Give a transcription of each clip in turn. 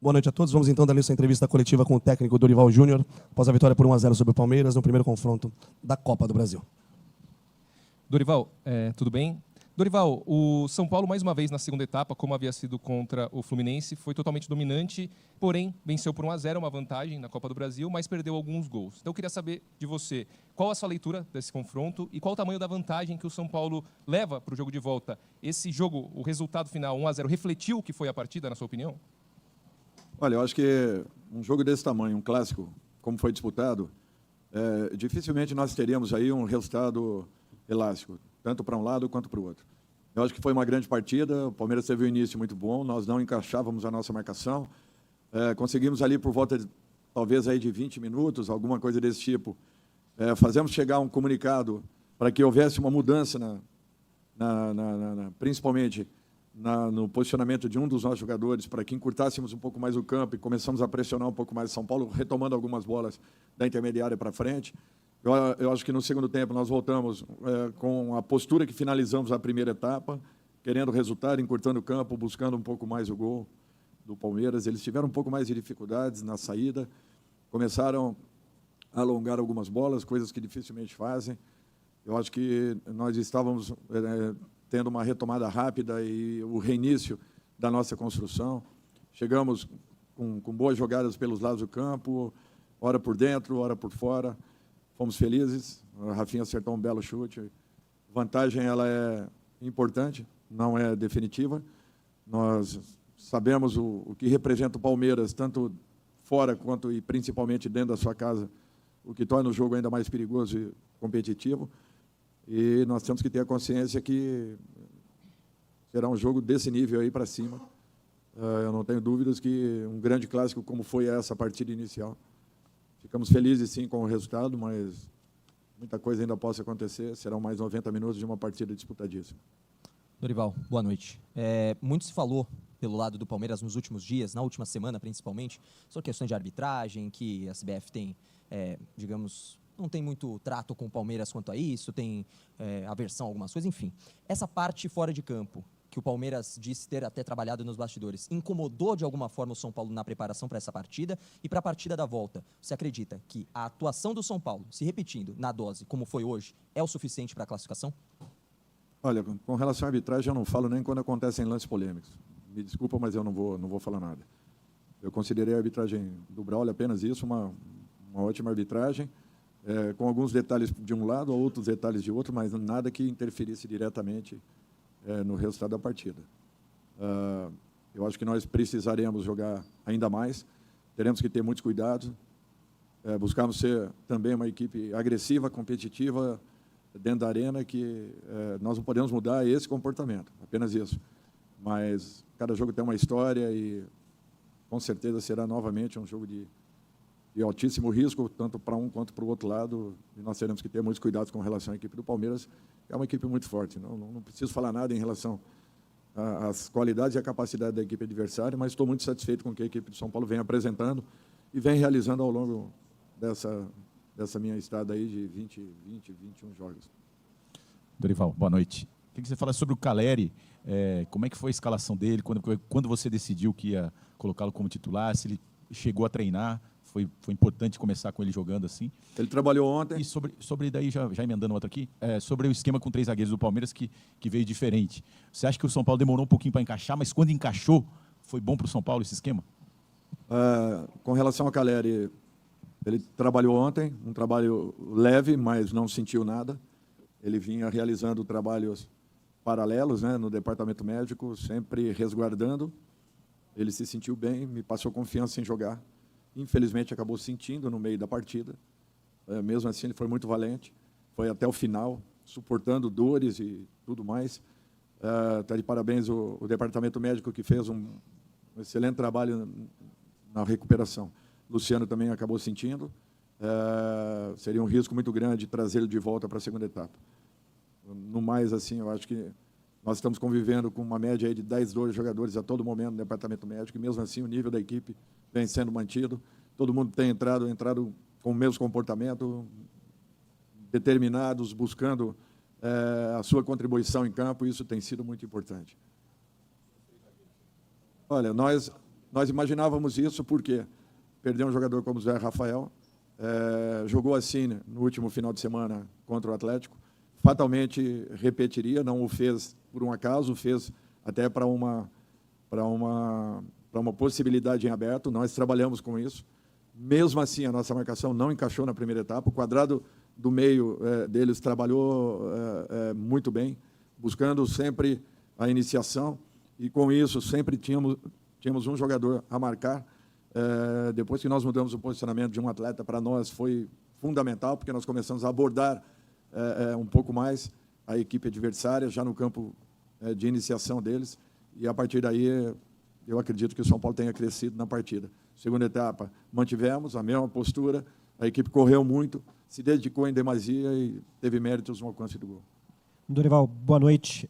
Boa noite a todos. Vamos então dar início à entrevista coletiva com o técnico Dorival Júnior, após a vitória por 1-0 sobre o Palmeiras no primeiro confronto da Copa do Brasil. Dorival, tudo bem? Dorival, o São Paulo, mais uma vez na segunda etapa, como havia sido contra o Fluminense, foi totalmente dominante, porém venceu por 1-0, uma vantagem na Copa do Brasil, mas perdeu alguns gols. Então eu queria saber de você, qual a sua leitura desse confronto e qual o tamanho da vantagem que o São Paulo leva para o jogo de volta? Esse jogo, o resultado final 1-0, refletiu o que foi a partida, na sua opinião? Olha, eu acho que um jogo desse tamanho, um clássico, como foi disputado, dificilmente nós teríamos aí um resultado elástico, tanto para um lado quanto para o outro. Eu acho que foi uma grande partida, o Palmeiras teve um início muito bom, nós não encaixávamos a nossa marcação, conseguimos ali por volta, talvez aí de 20 minutos, alguma coisa desse tipo, fazemos chegar um comunicado para que houvesse uma mudança, principalmente no posicionamento de um dos nossos jogadores, para que encurtássemos um pouco mais o campo e começamos a pressionar um pouco mais o São Paulo, retomando algumas bolas da intermediária para frente. Eu acho que no segundo tempo nós voltamos com a postura que finalizamos a primeira etapa, querendo resultado, encurtando o campo, buscando um pouco mais o gol do Palmeiras. Eles tiveram um pouco mais de dificuldades na saída, começaram a alongar algumas bolas, coisas que dificilmente fazem. Eu acho que nós estávamos tendo uma retomada rápida e o reinício da nossa construção. Chegamos com boas jogadas pelos lados do campo, ora por dentro, ora por fora. Fomos felizes, a Rafinha acertou um belo chute. Vantagem, ela é importante, não é definitiva. Nós sabemos o que representa o Palmeiras, tanto fora quanto e principalmente dentro da sua casa, o que torna o jogo ainda mais perigoso e competitivo. E nós temos que ter a consciência que será um jogo desse nível aí para cima. Eu não tenho dúvidas que um grande clássico como foi essa partida inicial. Ficamos felizes, sim, com o resultado, mas muita coisa ainda possa acontecer. Serão mais 90 minutos de uma partida disputadíssima. Dorival, boa noite. Muito se falou pelo lado do Palmeiras nos últimos dias, na última semana principalmente, sobre questões de arbitragem, que a CBF tem, digamos, não tem muito trato com o Palmeiras quanto a isso, tem aversão a algumas coisas, enfim. Essa parte fora de campo, que o Palmeiras disse ter até trabalhado nos bastidores, incomodou de alguma forma o São Paulo na preparação para essa partida e para a partida da volta? Você acredita que a atuação do São Paulo, se repetindo na dose, como foi hoje, é o suficiente para a classificação? Olha, com relação à arbitragem, eu não falo nem quando acontecem lances polêmicos. Me desculpa, mas eu não vou falar nada. Eu considerei a arbitragem do Braulio apenas isso, uma ótima arbitragem, com alguns detalhes de um lado, outros detalhes de outro, mas nada que interferisse diretamente no resultado da partida. Eu acho que nós precisaremos jogar ainda mais, teremos que ter muitos cuidados, buscarmos ser também uma equipe agressiva, competitiva, dentro da arena, que nós não podemos mudar esse comportamento, apenas isso. Mas cada jogo tem uma história e, com certeza, será novamente um jogo de altíssimo risco, tanto para um quanto para o outro lado, e nós teremos que ter muitos cuidados com relação à equipe do Palmeiras, que é uma equipe muito forte. Não preciso falar nada em relação às qualidades e à capacidade da equipe adversária, mas estou muito satisfeito com o que a equipe do São Paulo vem apresentando e vem realizando ao longo dessa minha estada aí de 21 jogos. Dorival, boa noite. Queria que você falasse sobre o Calleri, como é que foi a escalação dele, quando você decidiu que ia colocá-lo como titular, se ele chegou a treinar. Foi importante começar com ele jogando assim. Ele trabalhou ontem. E sobre daí, já emendando outro aqui, sobre o esquema com 3 zagueiros do Palmeiras, que veio diferente. Você acha que o São Paulo demorou um pouquinho para encaixar, mas quando encaixou, foi bom para o São Paulo esse esquema? Com relação ao Calleri, ele trabalhou ontem, um trabalho leve, mas não sentiu nada. Ele vinha realizando trabalhos paralelos, né, no departamento médico, sempre resguardando. Ele se sentiu bem, me passou confiança em jogar. Infelizmente, acabou sentindo no meio da partida. Mesmo assim, ele foi muito valente. Foi até o final, suportando dores e tudo mais. Está de parabéns o departamento médico, que fez um excelente trabalho na recuperação. Luciano também acabou sentindo. Seria um risco muito grande trazê-lo de volta para a segunda etapa. No mais, assim, eu acho que nós estamos convivendo com uma média aí de 10, 12 jogadores a todo momento no departamento médico, e mesmo assim o nível da equipe vem sendo mantido. Todo mundo tem entrado com o mesmo comportamento, determinados, buscando a sua contribuição em campo, e isso tem sido muito importante. Olha, nós Nós imaginávamos isso porque perdeu um jogador como o Zé Rafael, jogou assim no último final de semana contra o Atlético, fatalmente repetiria, não o fez por um acaso, fez até para uma possibilidade em aberto, nós trabalhamos com isso. Mesmo assim, a nossa marcação não encaixou na primeira etapa, o quadrado do meio deles trabalhou muito bem, buscando sempre a iniciação, e com isso sempre tínhamos um jogador a marcar. Depois que nós mudamos o posicionamento de um atleta, para nós foi fundamental, porque nós começamos a abordar um pouco mais a equipe adversária, já no campo de iniciação deles, e a partir daí eu acredito que o São Paulo tenha crescido na partida. Segunda etapa, mantivemos a mesma postura, a equipe correu muito, se dedicou em demasia e teve méritos no alcance do gol. Dorival, boa noite.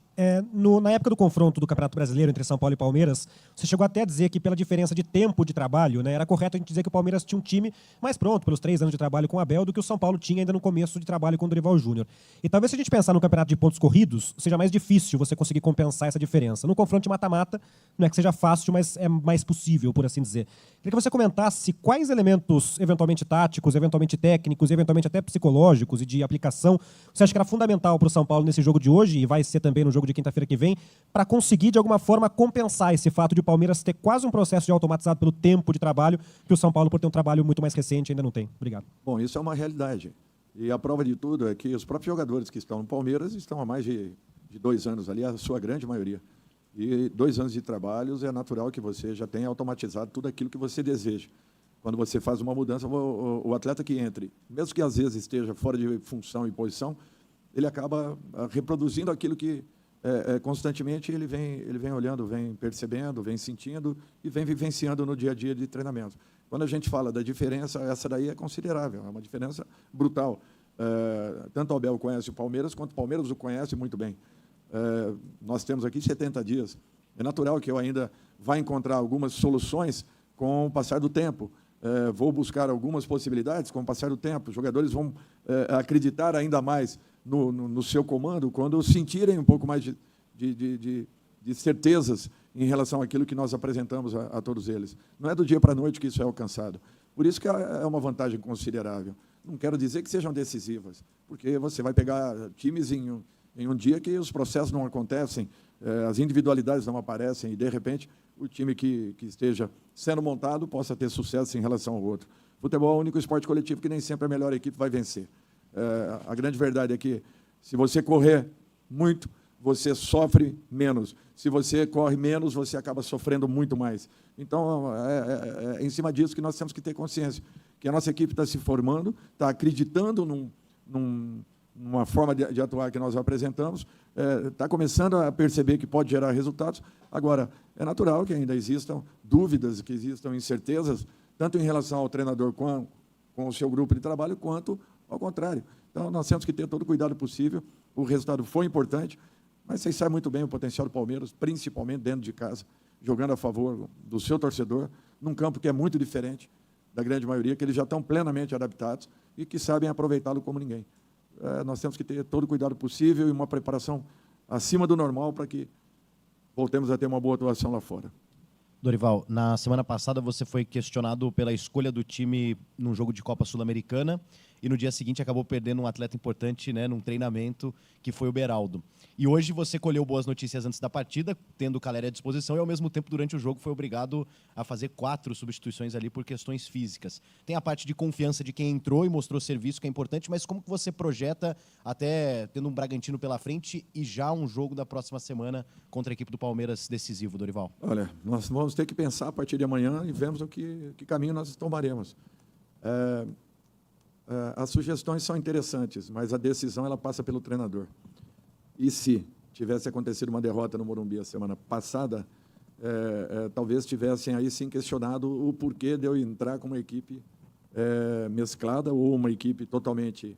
Na época do confronto do Campeonato Brasileiro entre São Paulo e Palmeiras, você chegou até a dizer que pela diferença de tempo de trabalho, né, era correto a gente dizer que o Palmeiras tinha um time mais pronto pelos 3 anos de trabalho com o Abel do que o São Paulo tinha ainda no começo de trabalho com o Dorival Júnior. E talvez se a gente pensar no campeonato de pontos corridos, seja mais difícil você conseguir compensar essa diferença. No confronto de mata-mata, não é que seja fácil, mas é mais possível, por assim dizer. Queria que você comentasse quais elementos, eventualmente táticos, eventualmente técnicos, eventualmente até psicológicos e de aplicação, você acha que era fundamental para o São Paulo nesse jogo de hoje, e vai ser também no jogo de quinta-feira que vem, para conseguir, de alguma forma, compensar esse fato de o Palmeiras ter quase um processo de automatizado pelo tempo de trabalho, que o São Paulo, por ter um trabalho muito mais recente, ainda não tem. Obrigado. Bom, isso é uma realidade. E a prova de tudo é que os próprios jogadores que estão no Palmeiras estão há mais de 2 anos ali, a sua grande maioria. E 2 anos de trabalhos é natural que você já tenha automatizado tudo aquilo que você deseja. Quando você faz uma mudança, o atleta que entre, mesmo que às vezes esteja fora de função e posição, ele acaba reproduzindo aquilo que constantemente ele vem olhando, vem percebendo, vem sentindo e vem vivenciando no dia a dia de treinamento. Quando a gente fala da diferença, essa daí é considerável, é uma diferença brutal. Tanto o Abel conhece o Palmeiras, quanto o Palmeiras o conhece muito bem. Nós temos aqui 70 dias. É natural que eu ainda vá encontrar algumas soluções com o passar do tempo. Vou buscar algumas possibilidades com o passar do tempo. Os jogadores vão acreditar ainda mais no seu comando quando sentirem um pouco mais de certezas em relação àquilo que nós apresentamos a todos eles. Não é do dia para a noite que isso é alcançado. Por isso que é uma vantagem considerável. Não quero dizer que sejam decisivas, porque você vai pegar times em um dia que os processos não acontecem, as individualidades não aparecem e, de repente, o time que esteja sendo montado possa ter sucesso em relação ao outro. Futebol é o único esporte coletivo que nem sempre a melhor equipe vai vencer. A grande verdade é que, se você correr muito, você sofre menos. Se você corre menos, você acaba sofrendo muito mais. Então, é em cima disso que nós temos que ter consciência, que a nossa equipe está se formando, está acreditando numa forma de atuar que nós apresentamos, está começando a perceber que pode gerar resultados. Agora, é natural que ainda existam dúvidas, que existam incertezas, tanto em relação ao treinador com o seu grupo de trabalho, quanto ao contrário. Então, nós temos que ter todo o cuidado possível. O resultado foi importante, mas vocês sabem muito bem o potencial do Palmeiras, principalmente dentro de casa, jogando a favor do seu torcedor, num campo que é muito diferente da grande maioria, que eles já estão plenamente adaptados e que sabem aproveitá-lo como ninguém. Nós temos que ter todo o cuidado possível e uma preparação acima do normal para que voltemos a ter uma boa atuação lá fora. Dorival, na semana passada você foi questionado pela escolha do time num jogo de Copa Sul-Americana e no dia seguinte acabou perdendo um atleta importante, né, num treinamento, que foi o Beraldo. E hoje você colheu boas notícias antes da partida, tendo o Caleri à disposição, e ao mesmo tempo, durante o jogo, foi obrigado a fazer 4 substituições ali por questões físicas. Tem a parte de confiança de quem entrou e mostrou serviço, que é importante, mas como que você projeta, até tendo um Bragantino pela frente e já um jogo da próxima semana contra a equipe do Palmeiras decisivo, Dorival? Olha, nós vamos ter que pensar a partir de amanhã e vemos que caminho nós tomaremos. As sugestões são interessantes, mas a decisão ela passa pelo treinador. E se tivesse acontecido uma derrota no Morumbi a semana passada, talvez tivessem aí sim questionado o porquê de eu entrar com uma equipe mesclada ou uma equipe totalmente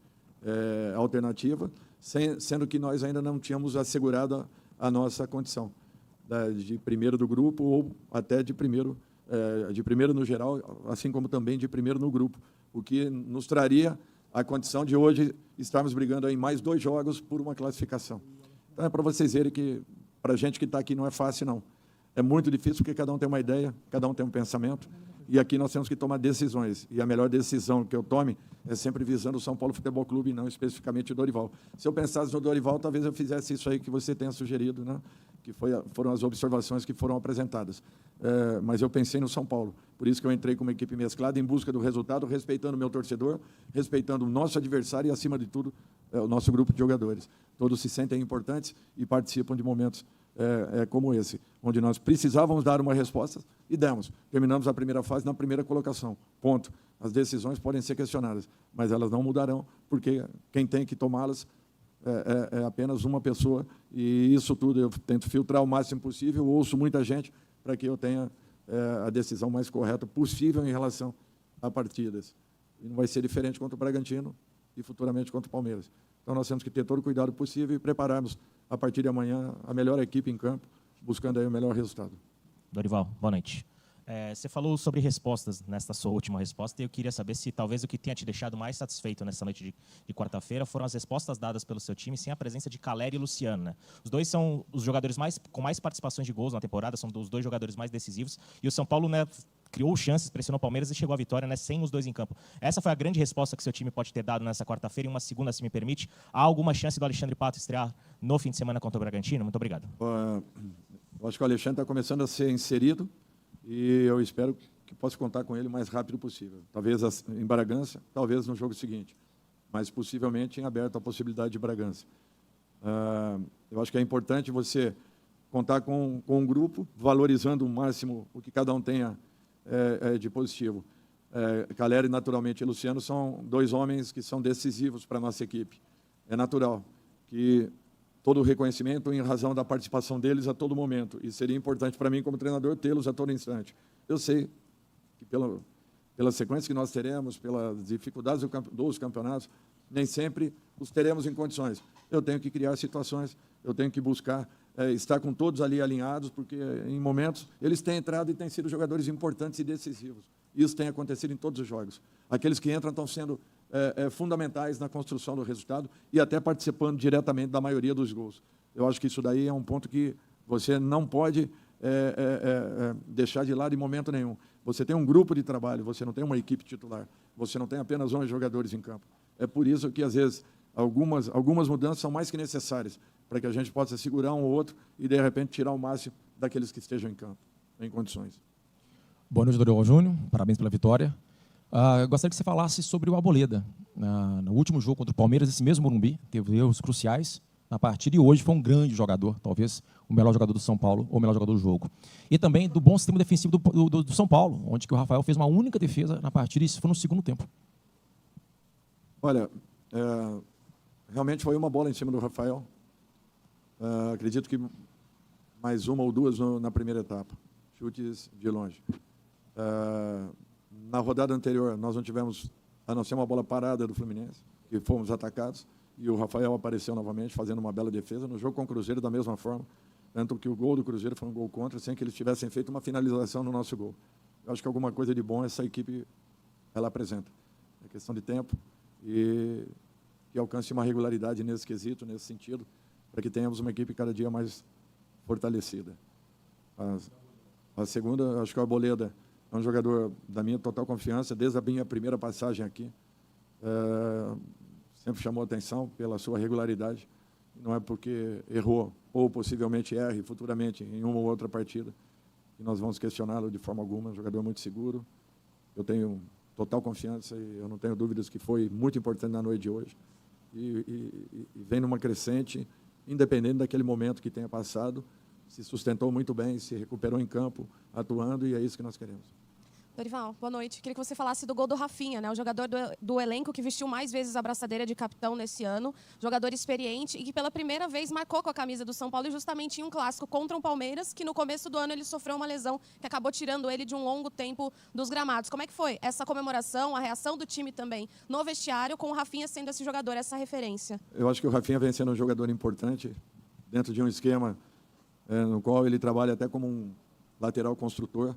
alternativa, sendo que nós ainda não tínhamos assegurado a nossa condição de primeiro do grupo ou até de primeiro no geral, assim como também de primeiro no grupo, o que nos traria a condição de hoje estarmos brigando em mais 2 jogos por uma classificação. Então, é para vocês verem que, para a gente que está aqui, não é fácil, não. É muito difícil porque cada um tem uma ideia, cada um tem um pensamento, e aqui nós temos que tomar decisões. E a melhor decisão que eu tome é sempre visando o São Paulo Futebol Clube, e não especificamente o Dorival. Se eu pensasse no Dorival, talvez eu fizesse isso aí que você tenha sugerido, né? Que foram as observações que foram apresentadas. Mas eu pensei no São Paulo. Por isso que eu entrei com uma equipe mesclada em busca do resultado, respeitando o meu torcedor, respeitando o nosso adversário e, acima de tudo, o nosso grupo de jogadores. Todos se sentem importantes e participam de momentos como esse, onde nós precisávamos dar uma resposta e demos. Terminamos a primeira fase na primeira colocação. Ponto. As decisões podem ser questionadas, mas elas não mudarão, porque quem tem que tomá-las é apenas uma pessoa, e isso tudo eu tento filtrar o máximo possível, ouço muita gente para que eu tenha a decisão mais correta possível em relação a partidas. E não vai ser diferente contra o Bragantino e futuramente contra o Palmeiras. Então nós temos que ter todo o cuidado possível e prepararmos, a partir de amanhã, a melhor equipe em campo, buscando aí o melhor resultado. Dorival, boa noite. Você falou sobre respostas nesta sua última resposta, e eu queria saber se talvez o que tenha te deixado mais satisfeito nessa noite de quarta-feira foram as respostas dadas pelo seu time sem a presença de Calleri e Luciano, né? Os dois são os jogadores com mais participações de gols na temporada, são os dois jogadores mais decisivos, e o São Paulo, né, criou chances, pressionou o Palmeiras e chegou à vitória, né, sem os dois em campo. Essa foi a grande resposta que seu time pode ter dado nessa quarta-feira, e uma segunda, se me permite. Há alguma chance do Alexandre Pato estrear no fim de semana contra o Bragantino? Muito obrigado. Eu acho que o Alexandre está começando a ser inserido, e eu espero que possa contar com ele o mais rápido possível. Talvez em Bragança, talvez no jogo seguinte, mas possivelmente em aberto a possibilidade de Bragança. Eu acho que é importante você contar com um grupo, valorizando o máximo o que cada um tenha de positivo. Calleri, naturalmente, e Luciano são dois homens que são decisivos para a nossa equipe. É natural que todo o reconhecimento em razão da participação deles a todo momento. E seria importante para mim, como treinador, tê-los a todo instante. Eu sei que, pela sequência que nós teremos, pelas dificuldades dos campeonatos, nem sempre os teremos em condições. Eu tenho que criar situações, eu tenho que buscar estar com todos ali alinhados, porque, em momentos, eles têm entrado e têm sido jogadores importantes e decisivos. Isso tem acontecido em todos os jogos. Aqueles que entram estão sendo fundamentais na construção do resultado e até participando diretamente da maioria dos gols. Eu acho que isso daí é um ponto que você não pode deixar de lado em momento nenhum. Você tem um grupo de trabalho, você não tem uma equipe titular, você não tem apenas 11 jogadores em campo. É por isso que, às vezes, algumas mudanças são mais que necessárias para que a gente possa segurar um ou outro e, de repente, tirar o máximo daqueles que estejam em campo, em condições. Boa noite, Dorival Júnior. Parabéns pela vitória. Eu gostaria que você falasse sobre o Arboleda. No último jogo contra o Palmeiras, esse mesmo Morumbi, teve erros cruciais na partida, e hoje foi um grande jogador, talvez o melhor jogador do São Paulo, ou o melhor jogador do jogo. E também do bom sistema defensivo do São Paulo, onde que o Rafael fez uma única defesa na partida, e isso foi no segundo tempo. Olha, realmente foi uma bola em cima do Rafael. Acredito que mais uma ou duas na primeira etapa, chutes de longe. Na rodada anterior, nós não tivemos, a não ser uma bola parada do Fluminense, que fomos atacados, e o Rafael apareceu novamente, fazendo uma bela defesa. No jogo com o Cruzeiro, da mesma forma, tanto que o gol do Cruzeiro foi um gol contra, sem que eles tivessem feito uma finalização no nosso gol. Eu acho que alguma coisa de bom essa equipe ela apresenta. É questão de tempo e que alcance uma regularidade nesse quesito, nesse sentido, para que tenhamos uma equipe cada dia mais fortalecida. A segunda, acho que o Arboleda é um jogador da minha total confiança, desde a minha primeira passagem aqui. Sempre chamou atenção pela sua regularidade. Não é porque errou, ou possivelmente erre futuramente em uma ou outra partida, que nós vamos questioná-lo de forma alguma. É um jogador muito seguro. Eu tenho total confiança e eu não tenho dúvidas que foi muito importante na noite de hoje. E vem numa crescente, independente daquele momento que tenha passado, se sustentou muito bem, se recuperou em campo, atuando, e é isso que nós queremos. Dorival, boa noite. Queria que você falasse do gol do Rafinha, né? O jogador do elenco que vestiu mais vezes a braçadeira de capitão nesse ano, jogador experiente e que pela primeira vez marcou com a camisa do São Paulo, e justamente em um clássico contra o Palmeiras, que no começo do ano ele sofreu uma lesão que acabou tirando ele de um longo tempo dos gramados. Como é que foi essa comemoração, a reação do time também no vestiário, com o Rafinha sendo esse jogador, essa referência? Eu acho que o Rafinha vem sendo um jogador importante dentro de um esquema no qual ele trabalha até como um lateral construtor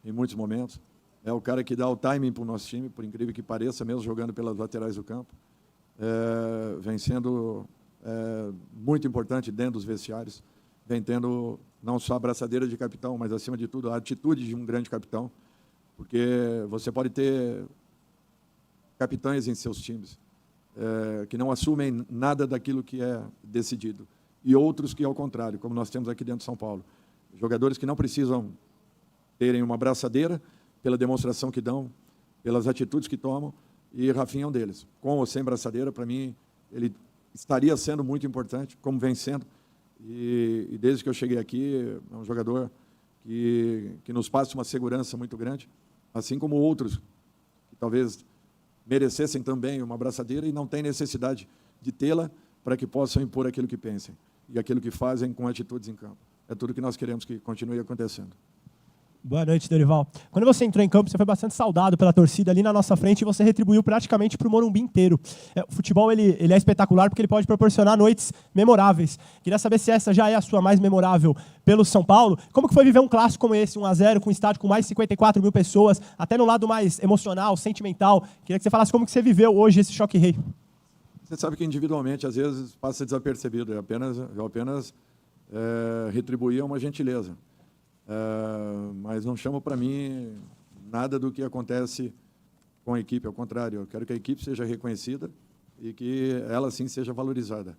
em muitos momentos. É o cara que dá o timing para o nosso time, por incrível que pareça, mesmo jogando pelas laterais do campo. Vem sendo muito importante dentro dos vestiários, vem tendo não só a braçadeira de capitão, mas, acima de tudo, a atitude de um grande capitão, porque você pode ter capitães em seus times que não assumem nada daquilo que é decidido, e outros que, ao contrário, como nós temos aqui dentro de São Paulo, jogadores que não precisam terem uma braçadeira pela demonstração que dão, pelas atitudes que tomam, e Rafinha é um deles. Com ou sem braçadeira, para mim, ele estaria sendo muito importante, como vem sendo, e desde que eu cheguei aqui, é um jogador que nos passa uma segurança muito grande, assim como outros que talvez merecessem também uma braçadeira e não têm necessidade de tê-la para que possam impor aquilo que pensem e aquilo que fazem com atitudes em campo. É tudo que nós queremos que continue acontecendo. Boa noite, Dorival. Quando você entrou em campo, você foi bastante saudado pela torcida ali na nossa frente e você retribuiu praticamente para o Morumbi inteiro. O futebol ele é espetacular porque ele pode proporcionar noites memoráveis. Queria saber se essa já é a sua mais memorável pelo São Paulo. Como que foi viver um clássico como esse, 1-0, com um estádio com mais de 54 mil pessoas, até no lado mais emocional, sentimental? Queria que você falasse como que você viveu hoje esse choque rei. Você sabe que individualmente, às vezes, passa desapercebido. Eu apenas retribuía uma gentileza. Mas não chamo para mim nada do que acontece com a equipe, ao contrário, eu quero que a equipe seja reconhecida e que ela sim seja valorizada.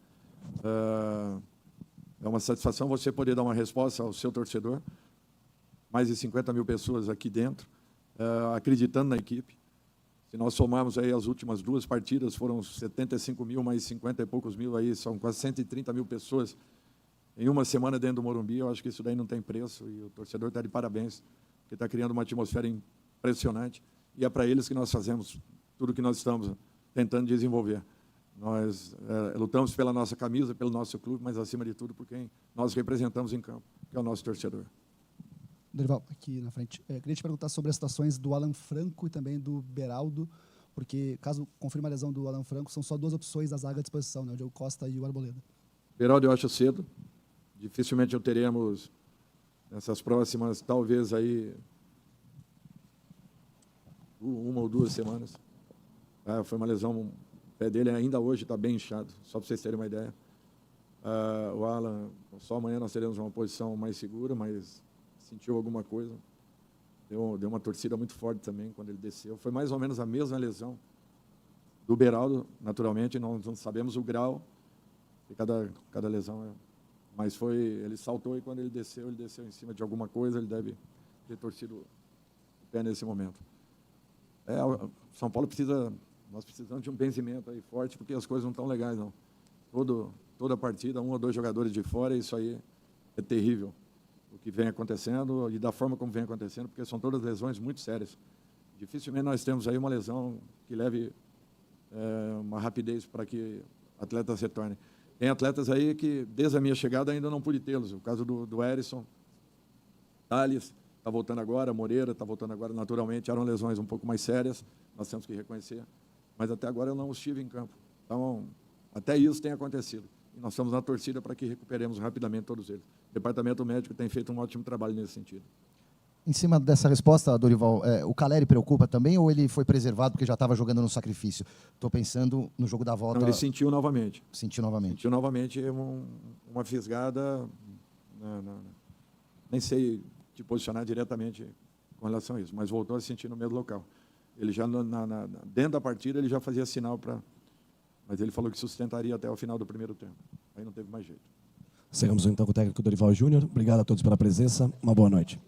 É uma satisfação você poder dar uma resposta ao seu torcedor, mais de 50 mil pessoas aqui dentro, acreditando na equipe. Se nós somarmos aí as últimas 2 partidas, foram 75 mil, mais 50 e poucos mil, aí são quase 130 mil pessoas em uma semana dentro do Morumbi. Eu acho que isso daí não tem preço e o torcedor está de parabéns, porque está criando uma atmosfera impressionante e é para eles que nós fazemos tudo que nós estamos tentando desenvolver. Nós lutamos pela nossa camisa, pelo nosso clube, mas, acima de tudo, por quem nós representamos em campo, que é o nosso torcedor. Dorival, aqui na frente. Queria te perguntar sobre as situações do Alan Franco e também do Beraldo, porque, caso confirme a lesão do Alan Franco, são só 2 opções da zaga à disposição, né? O Diego Costa e o Arboleda. Beraldo eu acho cedo. Dificilmente teremos nessas próximas, talvez aí, 1 ou 2 semanas. Foi uma lesão, o pé dele ainda hoje está bem inchado, só para vocês terem uma ideia. O Alan, só amanhã nós teremos uma posição mais segura, mas sentiu alguma coisa. Deu uma torcida muito forte também quando ele desceu. Foi mais ou menos a mesma lesão do Beraldo, naturalmente, não sabemos o grau de cada lesão. Mas ele saltou e quando ele desceu em cima de alguma coisa, ele deve ter torcido o pé nesse momento. São Paulo nós precisamos de um benzimento aí forte, porque as coisas não estão legais, não. Toda partida, 1 ou 2 jogadores de fora, isso aí é terrível, o que vem acontecendo e da forma como vem acontecendo, porque são todas lesões muito sérias. Dificilmente nós temos aí uma lesão que leve uma rapidez para que atletas retornem. Tem atletas aí que, desde a minha chegada, ainda não pude tê-los. O caso do Erisson, Thales, está voltando agora, Moreira está voltando agora. Naturalmente, eram lesões um pouco mais sérias, nós temos que reconhecer. Mas até agora eu não estive em campo. Então, até isso tem acontecido. E nós estamos na torcida para que recuperemos rapidamente todos eles. O departamento médico tem feito um ótimo trabalho nesse sentido. Em cima dessa resposta, Dorival, o Caleri preocupa também ou ele foi preservado porque já estava jogando no sacrifício? Estou pensando no jogo da volta. Não, ele sentiu novamente. Sentiu novamente. Sentiu novamente uma fisgada. Nem sei te posicionar diretamente com relação a isso, mas voltou a sentir no mesmo local. Ele já, dentro da partida, ele já fazia sinal para... Mas ele falou que sustentaria até o final do primeiro tempo. Aí não teve mais jeito. Seguimos então com o técnico Dorival Júnior. Obrigado a todos pela presença. Uma boa noite.